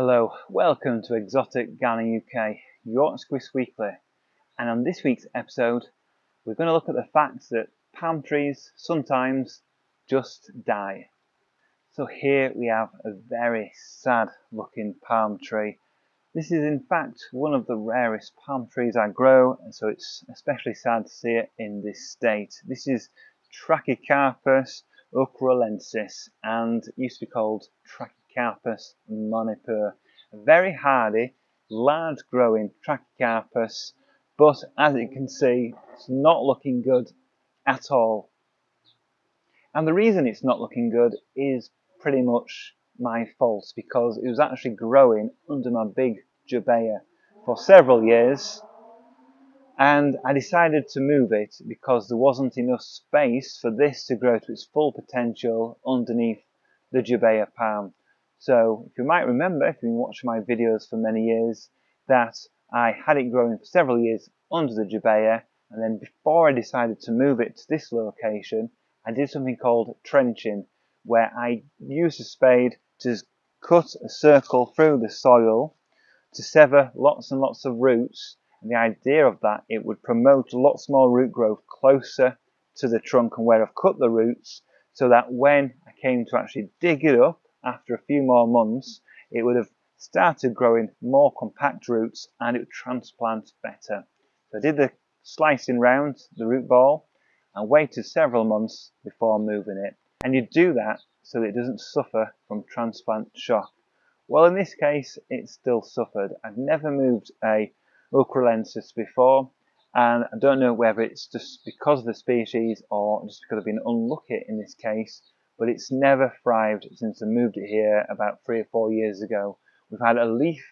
Hello, welcome to Exotic Gardening UK, Yorkshire Kris Weekly, and on this week's episode we're going to look at the fact that palm trees sometimes just die. So here we have a very sad looking palm tree. This is in fact one of the rarest palm trees I grow, and so it's especially sad to see it in this state. This is Trachycarpus uchrolensis and it used to be called Trachycarpus monipur. A very hardy, large growing Trachycarpus, but as you can see, it's not looking good at all. And the reason it's not looking good is pretty much my fault, because it was actually growing under my big jubea for several years, and I decided to move it because there wasn't enough space for this to grow to its full potential underneath the jubea palm. So if you might remember, if you've been watching my videos for many years, that I had it growing for several years under the jubea, and then before I decided to move it to this location, I did something called trenching, where I used a spade to cut a circle through the soil to sever lots and lots of roots. And the idea of that, it would promote lots more root growth closer to the trunk and where I've cut the roots, so that when I came to actually dig it up after a few more months, it would have started growing more compact roots and it would transplant better. So I did the slicing round the root ball and waited several months before moving it. And you do that so that it doesn't suffer from transplant shock. Well, in this case, it still suffered. I've never moved a uchrolensis before, and I don't know whether it's just because of the species or just because I've been unlucky in this case, but it's never thrived since I moved it here about 3 or 4 years ago. We've had a leaf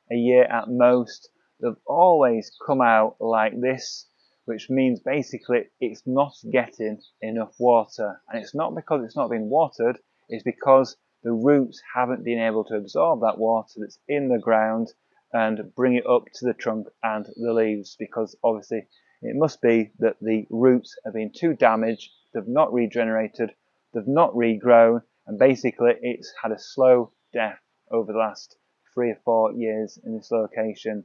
a year at most. They've always come out like this, which means basically it's not getting enough water. And it's not because it's not been watered, it's because the roots haven't been able to absorb that water that's in the ground and bring it up to the trunk and the leaves, because obviously it must be that the roots have been too damaged, they've not regenerated, they've not regrown, and basically it's had a slow death over the last 3 or 4 years in this location.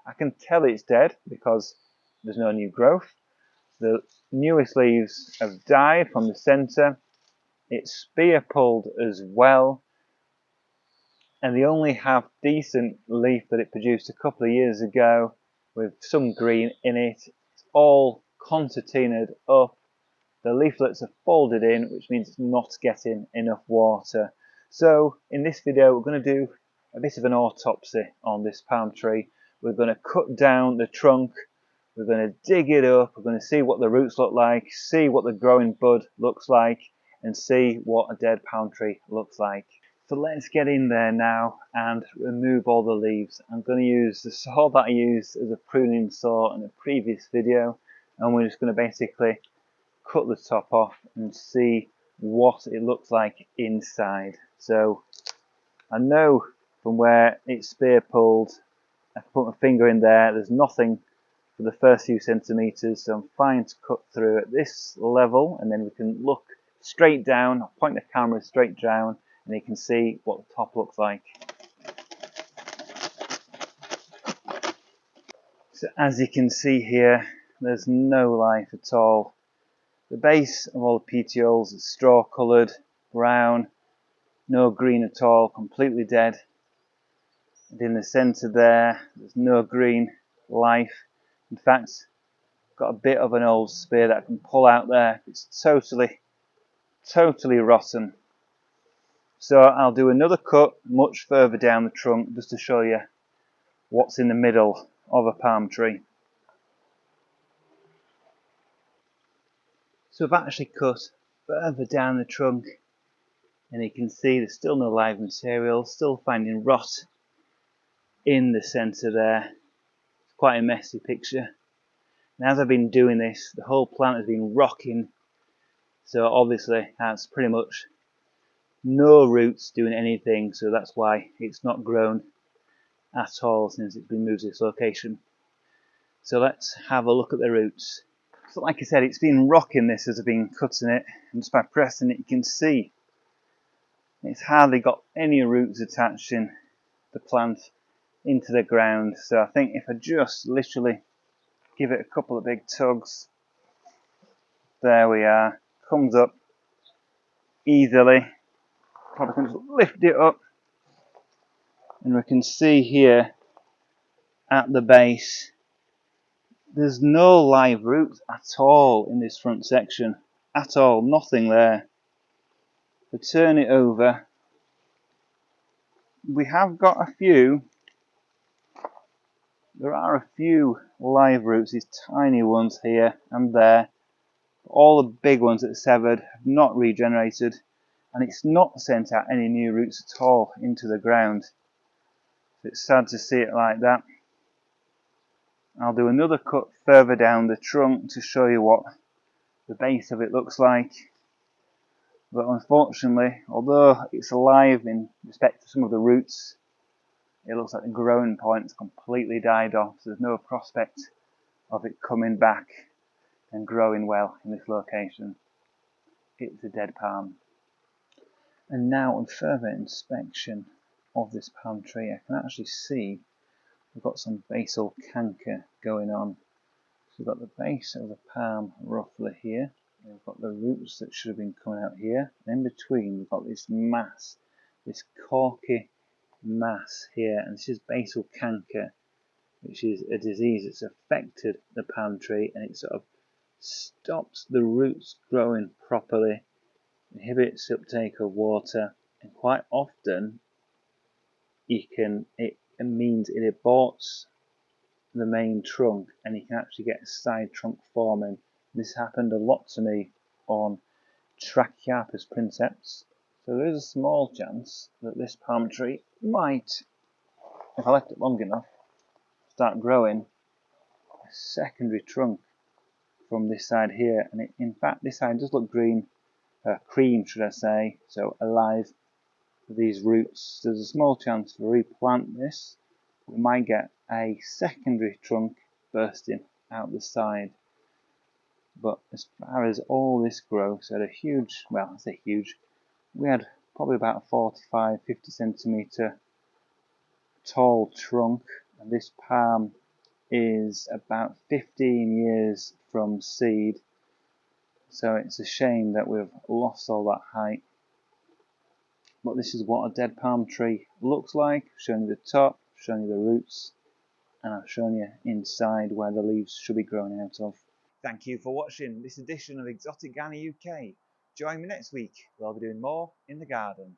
I can tell it's dead because there's no new growth. The newest leaves have died from the centre. It's spear pulled as well, and they only have decent leaf that it produced a couple of years ago with some green in it. It's all concertinaed up. The leaflets are folded in, which means it's not getting enough water. So in this video we're going to do a bit of an autopsy on this palm tree. We're going to cut down the trunk, we're going to dig it up, we're going to see what the roots look like, see what the growing bud looks like, and see what a dead palm tree looks like. So let's get in there now and remove all the leaves. I'm going to use the saw that I used as a pruning saw in a previous video, and we're just going to basically cut the top off and see what it looks like inside. So I know from where it's spear pulled, I can put my finger in there, there's nothing for the first few centimetres, so I'm fine to cut through at this level, and then we can look straight down. I'll point the camera straight down and you can see what the top looks like. So as you can see here, there's no life at all. The base of all the petioles is straw coloured, brown, no green at all, completely dead. And in the centre there's no green life. In fact, got a bit of an old spear that I can pull out there. It's totally rotten. So I'll do another cut much further down the trunk just to show you what's in the middle of a palm tree. So I've actually cut further down the trunk, and you can see there's still no live material, still finding rot in the centre there. It's quite a messy picture. And as I've been doing this, the whole plant has been rocking, so obviously that's pretty much no roots doing anything, so that's why it's not grown at all since it's been moved to this location. So let's have a look at the roots. So like I said, it's been rocking this as I've been cutting it, and just by pressing it you can see it's hardly got any roots attached in. the plant into the ground. So I think if I just literally give it a couple of big tugs, there we are, comes up easily. Probably can just lift it up, and we can see here at the base there's no live roots at all in this front section, at all, nothing there. To turn it over, we have got a few, there are a few live roots, these tiny ones here and there. All the big ones that are severed have not regenerated, and it's not sent out any new roots at all into the ground. So it's sad to see it like that. I'll do another cut further down the trunk to show you what the base of it looks like. But unfortunately, although it's alive in respect to some of the roots, it looks like the growing point's completely died off. So there's no prospect of it coming back and growing well in this location. It's a dead palm. And now on further inspection of this palm tree, I can actually see we've got some basal canker going on. So we've got the base of the palm roughly here. We've got the roots that should have been coming out here. And in between we've got this mass, this corky mass here, and this is basal canker, which is a disease that's affected the palm tree, and it sort of stops the roots growing properly, inhibits uptake of water, and quite often it means it aborts the main trunk, and you can actually get a side trunk forming. This happened a lot to me on Trachyarpus princeps, so there is a small chance that this palm tree might, if I left it long enough, start growing a secondary trunk from this side here. And in fact this side does look green, cream should I say, so alive with these roots. There's a small chance to replant this. We might get a secondary trunk bursting out the side. But as far as all this growth, had a huge, well, I say huge, we had probably about a 45-50 centimetre tall trunk, and this palm is about 15 years from seed, so it's a shame that we've lost all that height. But this is what a dead palm tree looks like. I've shown you the top, I've shown you the roots, and I've shown you inside where the leaves should be growing out of. Thank you for watching this edition of Exotic Ghana UK. Join me next week where I'll be doing more in the garden.